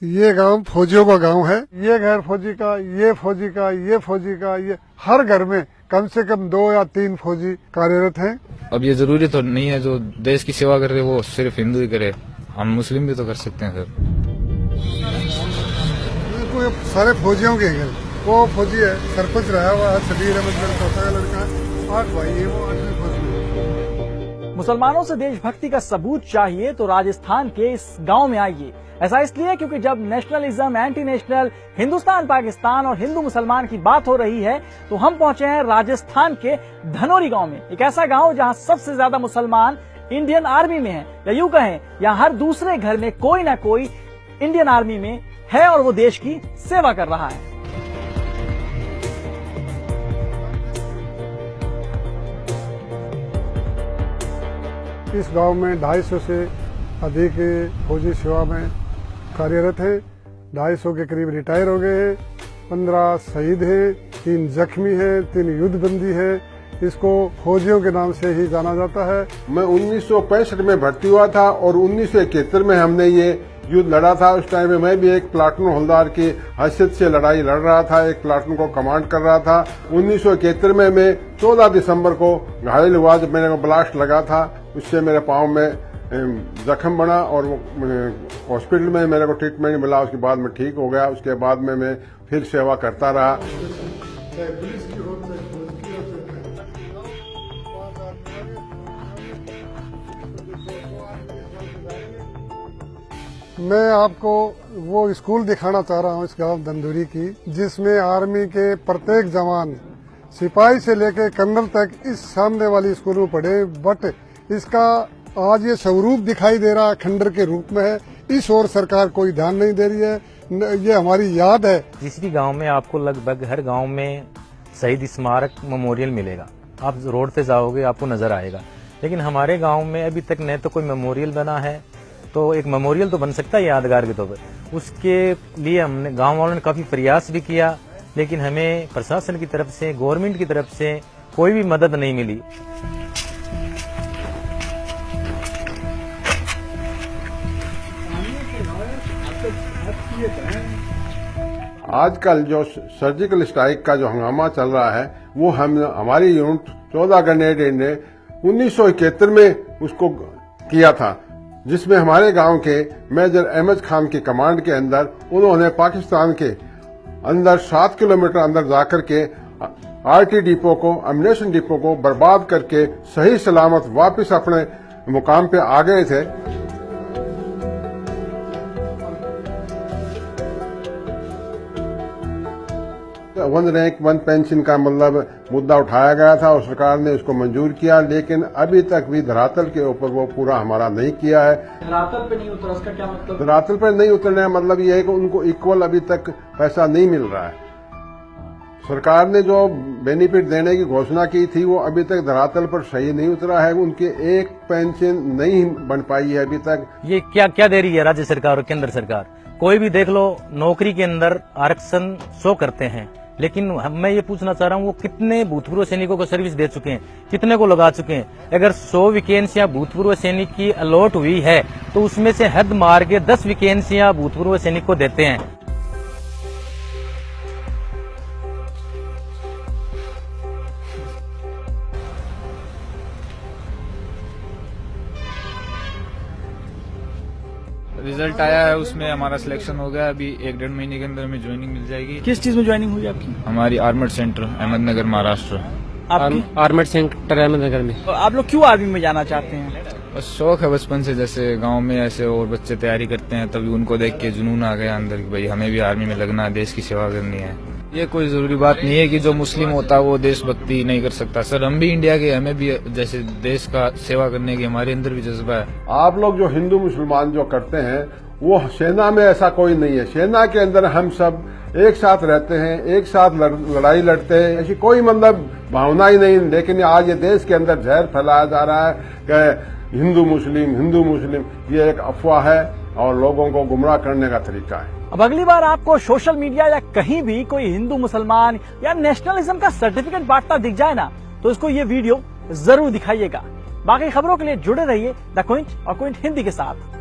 ये गांव फौजियों का गांव है। ये घर फौजी का, ये फौजी का, ये फौजी का, ये हर घर में कम से कम 2 या 3 फौजी कार्यरत हैं। अब ये जरूरी तो नहीं है जो देश की सेवा कर रहे वो सिर्फ हिंदू ही करे, हम मुस्लिम भी तो कर सकते हैं सर। ये सारे फौजियों के घर, वो फौजी है, सरपंच रहा हुआ है, शबीर अहमद मेरा चौथा का लड़का है, 8 भाई है, वो 8वीं फौजी है। मुसलमानों से देशभक्ति का सबूत चाहिए तो राजस्थान के इस गांव में आइए। ऐसा इसलिए क्योंकि जब nationalism, anti national, Hindustan Pakistan और हिंदू मुसलमान की बात हो रही है तो हम पहुंचे हैं राजस्थान के धनोरी गांव में। एक ऐसा गांव जहां सबसे ज्यादा मुसलमान इंडियन आर्मी में हैं, या यूं कहें यहाँ हर दूसरे घर में कोई ना कोई इंडियन आर्मी में है और वो देश की सेवा कर रहा है। इस गांव में 250 से अधिक फौजी सेवा में कार्यरत हैं। 250 के करीब रिटायर हो गए हैं, 15 शहीद हैं, 3 जख्मी हैं, 3 युद्धबंदी हैं। इसको फौजियों के नाम से ही जाना जाता है। मैं 1965 में भर्ती हुआ था और 1971 में हमने ये युद्ध लड़ा था। उस टाइम में मैं भी एक प्लाटून हवलदार की हैसियत से लड़ाई लड़ रहा था, एक प्लाटून को कमांड कर रहा था। 1971 में मैं 14 दिसंबर को घायल हुआ जब मेरे को ब्लास्ट लगा था। उससे मेरे पाँव में जख्म बना और हॉस्पिटल में मेरे को ट्रीटमेंट मिला। उसके बाद मैं ठीक हो गया। उसके बाद में मैं फिर सेवा करता रहा। मैं आपको वो स्कूल दिखाना चाह रहा हूँ इस गांव धनोरी की, जिसमें आर्मी के प्रत्येक जवान सिपाही से लेकर कर्नल तक इस सामने वाली स्कूल में पढ़े। बट इसका आज ये स्वरूप दिखाई दे रहा खंडर के रूप में है। इस ओर सरकार कोई ध्यान नहीं दे रही है। ये हमारी याद है। जिस भी गांव में आपको लगभग हर गांव में शहीद स्मारक मेमोरियल मिलेगा। आप रोड पे जाओगे आपको नजर आएगा, लेकिन हमारे गांव में अभी तक न तो कोई मेमोरियल बना है। तो एक मेमोरियल तो बन सकता है यादगार के तौर पर। उसके लिए हमने गांव वालों ने काफी प्रयास भी किया, लेकिन हमें प्रशासन की तरफ से, गवर्नमेंट की तरफ से कोई भी मदद नहीं मिली। आजकल जो सर्जिकल स्ट्राइक का जो हंगामा चल रहा है वो हमारी यूनिट 14 ग्रेनेड ने 1971 में उसको किया था, जिसमें हमारे गांव के मेजर अहमद खान की कमांड के अंदर उन्होंने पाकिस्तान के अंदर 7 किलोमीटर अंदर जाकर के आरटी डिपो को, अम्युनिशन डिपो को बर्बाद करके सही सलामत वापस अपने मुकाम पे आ गए थे। वन रैंक वन पेंशन का मतलब मुद्दा उठाया गया था और सरकार ने उसको मंजूर किया, लेकिन अभी तक भी धरातल के ऊपर वो पूरा हमारा नहीं किया है। धरातल पे नहीं उतरा, इसका क्या मतलब? धरातल पर नहीं उतरने का मतलब ये है कि उनको इक्वल अभी तक पैसा नहीं मिल रहा है। सरकार ने जो बेनिफिट देने की घोषणा की थी वो अभी तक धरातल पर सही नहीं उतरा है। उनकी एक पेंशन नहीं बन पाई है अभी तक। ये क्या दे रही है राज्य सरकार और केंद्र सरकार? कोई भी देख लो, नौकरी के अंदर आरक्षण शो करते हैं, लेकिन मैं ये पूछना चाह रहा हूँ वो कितने भूतपूर्व सैनिकों को सर्विस दे चुके हैं, कितने को लगा चुके हैं? अगर 100 वैकेंसियां भूतपूर्व सैनिक की अलॉट हुई है तो उसमें से हद मार के 10 वैकेंसियां भूतपूर्व सैनिक को देते हैं। रिजल्ट आया है, उसमें हमारा सिलेक्शन हो गया। अभी 1-1.5 महीने के अंदर में ज्वाइनिंग मिल जाएगी। किस चीज में ज्वाइनिंग हुई आपकी? हमारी आर्मर्ड सेंटर अहमदनगर महाराष्ट्र। आपकी? आर्मर्ड सेंटर अहमदनगर में। तो आप लोग क्यों आर्मी में जाना चाहते हैं? बस शौक है बचपन से, जैसे गांव में ऐसे और बच्चे तैयारी करते हैं तभी उनको देख के जुनून आ गया अंदर कि भाई हमें भी आर्मी में लगना है, देश की सेवा करनी है। ये कोई जरूरी बात नहीं है कि जो मुस्लिम होता है वो देशभक्ति नहीं कर सकता। सर हम भी इंडिया के, हमें भी जैसे देश का सेवा करने की हमारे अंदर भी जज्बा है। आप लोग जो हिंदू मुसलमान जो करते हैं वो सेना में ऐसा कोई नहीं है। सेना के अंदर हम सब एक साथ रहते हैं, एक साथ लड़ाई लड़ते हैं, ऐसी कोई मतलब भावना ही नहीं। लेकिन आज ये देश के अंदर जहर फैलाया जा रहा है कि हिंदू मुस्लिम, ये एक अफवाह है और लोगों को गुमराह करने का तरीका है। अब अगली बार आपको सोशल मीडिया या कहीं भी कोई हिंदू मुसलमान या नेशनलिज्म का सर्टिफिकेट बांटता दिख जाए ना, तो इसको ये वीडियो जरूर दिखाइएगा। बाकी खबरों के लिए जुड़े रहिए द क्विंट और क्विंट हिंदी के साथ।